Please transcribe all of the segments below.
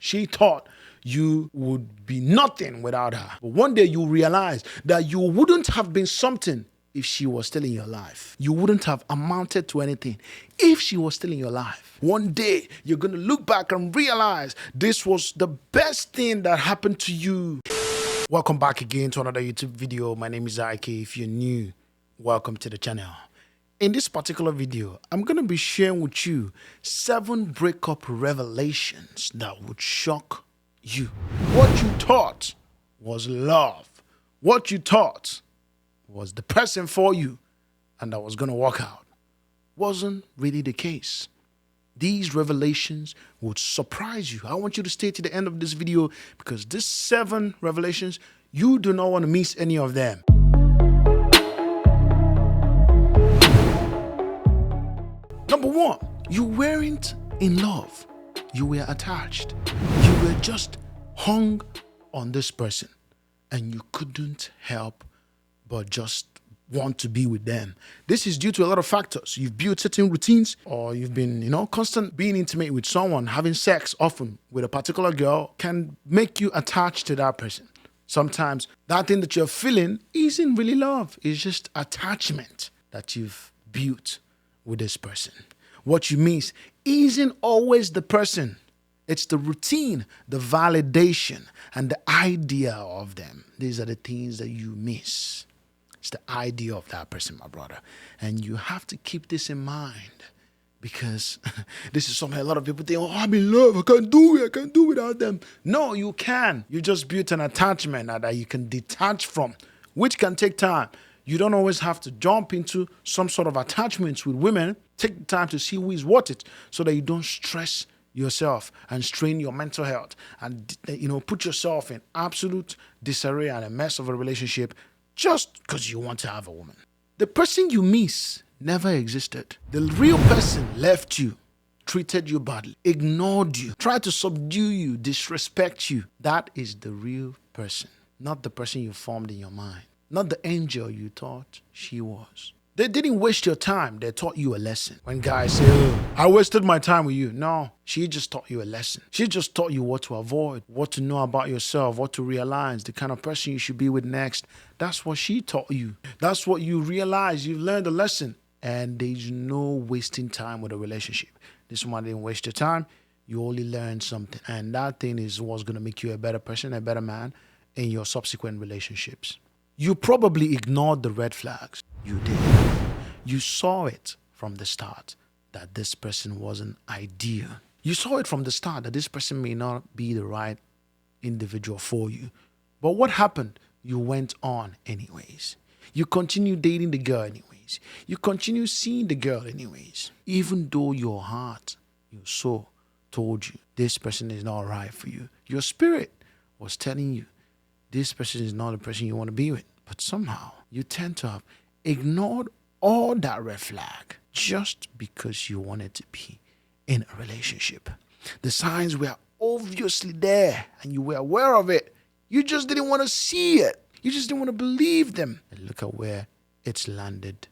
She thought you would be nothing without her. But one day you realize that you wouldn't have been something if she was still in your life. You wouldn't have amounted to anything if she was still in your life. One day you're going to look back and realize this was the best thing that happened to you. Welcome back again to another YouTube video. My name is Ike. If you're new, welcome to the channel. In this particular video, I'm going to be sharing with you 7 breakup revelations that would shock you. What you thought was love, what you thought was the person for you and that was going to work out, wasn't really the case. These revelations would surprise you. I want you to stay to the end of this video because these 7 revelations, you do not want to miss any of them. Number 1, you weren't in love. You were attached. You were just hung on this person and you couldn't help but just want to be with them. This is due to a lot of factors. You've built certain routines, or you've been, constant being intimate with someone, having sex often with a particular girl can make you attached to that person. Sometimes that thing that you're feeling isn't really love. It's just attachment that you've built with this person. What you miss isn't always the person. It's the routine, the validation, and the idea of them. These are the things that you miss. It's the idea of that person, my brother. And you have to keep this in mind because this is something a lot of people think, oh, I'm in love. I can't do it. I can't do without them. No, you can. You just built an attachment that you can detach from, which can take time. You don't always have to jump into some sort of attachments with women. Take the time to see who is worth it so that you don't stress yourself and strain your mental health and, put yourself in absolute disarray and a mess of a relationship just because you want to have a woman. The person you miss never existed. The real person left you, treated you badly, ignored you, tried to subdue you, disrespect you. That is the real person, not the person you formed in your mind. Not the angel you thought she was. They didn't waste your time. They taught you a lesson. When guys say, oh, I wasted my time with you. No, she just taught you a lesson. She just taught you what to avoid, what to know about yourself, what to realize, the kind of person you should be with next. That's what she taught you. That's what you realize. You've learned a lesson. And there's no wasting time with a relationship. This one didn't waste your time. You only learned something. And that thing is what's going to make you a better person, a better man in your subsequent relationships. You probably ignored the red flags. You did. You saw it from the start that this person wasn't ideal. You saw it from the start that this person may not be the right individual for you. But what happened? You went on anyways. You continued dating the girl anyways. You continue seeing the girl anyways. Even though your heart, your soul told you this person is not right for you. Your spirit was telling you this person is not the person you want to be with. But somehow you tend to have ignored all that red flag just because you wanted to be in a relationship. The signs were obviously there and you were aware of it. You just didn't want to see it. You just didn't want to believe them. And look at where it's landed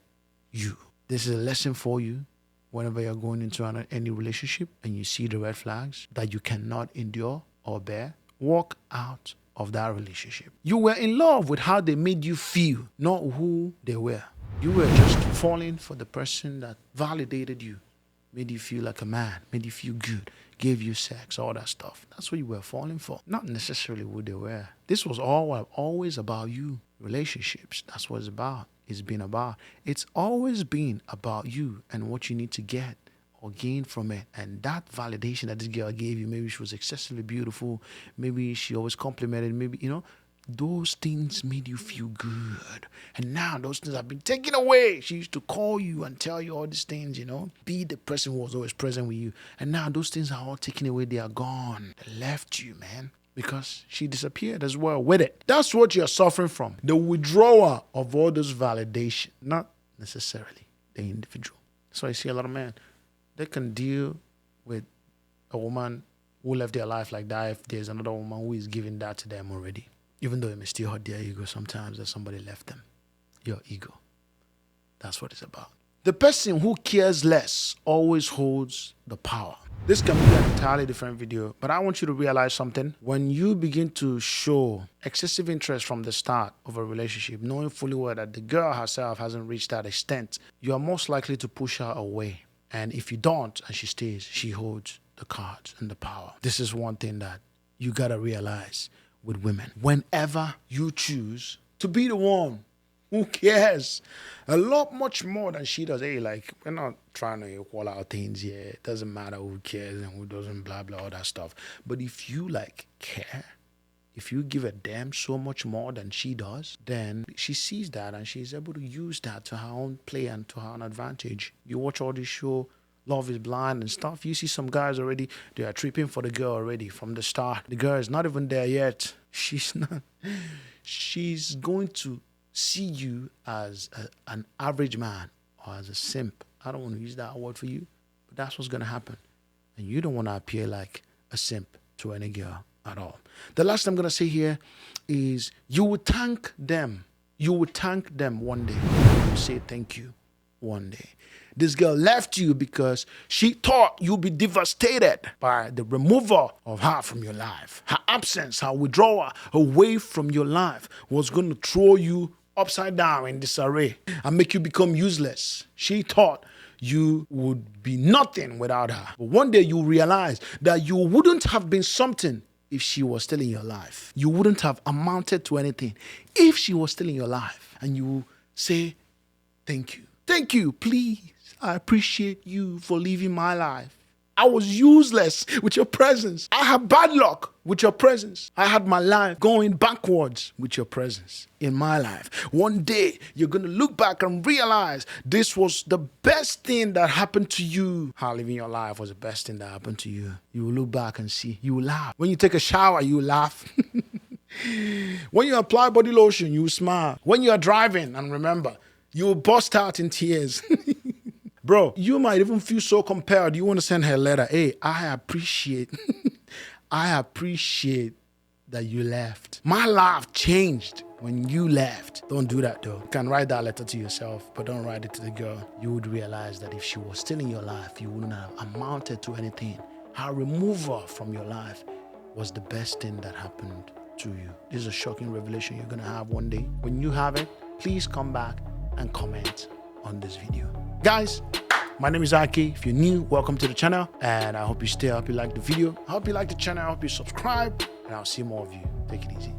you. This is a lesson for you whenever you're going into any relationship and you see the red flags that you cannot endure or bear. Walk out of that relationship. You were in love with how they made you feel, not who they were. You were just falling for the person that validated you, made you feel like a man, made you feel good, gave you sex, all that stuff. That's what you were falling for, not necessarily who they were. This was always about you. Relationships, that's what it's about. It's been about. It's always been about you and what you need to get or gain from it. And that validation that this girl gave you, maybe she was excessively beautiful, maybe she always complimented, maybe, those things made you feel good. And now those things have been taken away. She used to call you and tell you all these things, be the person who was always present with you. And now those things are all taken away. They are gone. They left you, man, because she disappeared as well with it. That's what you're suffering from. The withdrawal of all this validation, not necessarily the individual. So I see a lot of men, they can deal with a woman who left their life like that if there's another woman who is giving that to them already. Even though it may still hurt their ego sometimes that somebody left them. Your ego. That's what it's about. The person who cares less always holds the power. This can be an entirely different video, but I want you to realize something. When you begin to show excessive interest from the start of a relationship, knowing fully well that the girl herself hasn't reached that extent, you are most likely to push her away. And if you don't and she stays, she holds the cards and the power. This is one thing that you gotta realize with women. Whenever you choose to be the one who cares a lot much more than she does. Hey, like, we're not trying to equal out things here. It doesn't matter who cares and who doesn't, blah, blah, all that stuff. But if you, like, care, if you give a damn so much more than she does, then she sees that and she's able to use that to her own play and to her own advantage. You watch all this show, Love is Blind and stuff. You see some guys already, they are tripping for the girl already from the start. The girl is not even there yet. She's not. She's going to see you as an average man or as a simp. I don't want to use that word for you, but that's what's going to happen. And you don't want to appear like a simp to any girl at all. The last I'm going to say here is you will thank them. You will thank them one day. You will say thank you one day. This girl left you because she thought you'd be devastated by the removal of her from your life. Her absence, her withdrawal away from your life was going to throw you upside down in disarray and make you become useless. She thought you would be nothing without her. But one day you realize that you wouldn't have been something if she was still in your life. You wouldn't have amounted to anything if she was still in your life. And you say, thank you. Thank you, please. I appreciate you for living my life. I was useless with your presence. I had bad luck with your presence. I had my life going backwards with your presence in my life. One day, you're going to look back and realize this was the best thing that happened to you. How living your life was the best thing that happened to you. You will look back and see. You will laugh. When you take a shower, you will laugh. When you apply body lotion, you will smile. When you are driving, and remember, you will burst out in tears. Bro, you might even feel so compelled. You want to send her a letter. Hey, I appreciate that you left. My life changed when you left. Don't do that though. You can write that letter to yourself, but don't write it to the girl. You would realize that if she was still in your life, you wouldn't have amounted to anything. Her removal from your life was the best thing that happened to you. This is a shocking revelation you're going to have one day. When you have it, please come back and comment on this video. Guys, my name is Aki. If you're new, welcome to the channel. And I hope you stay. I hope you like the video. I hope you like the channel. I hope you subscribe. And I'll see more of you. Take it easy.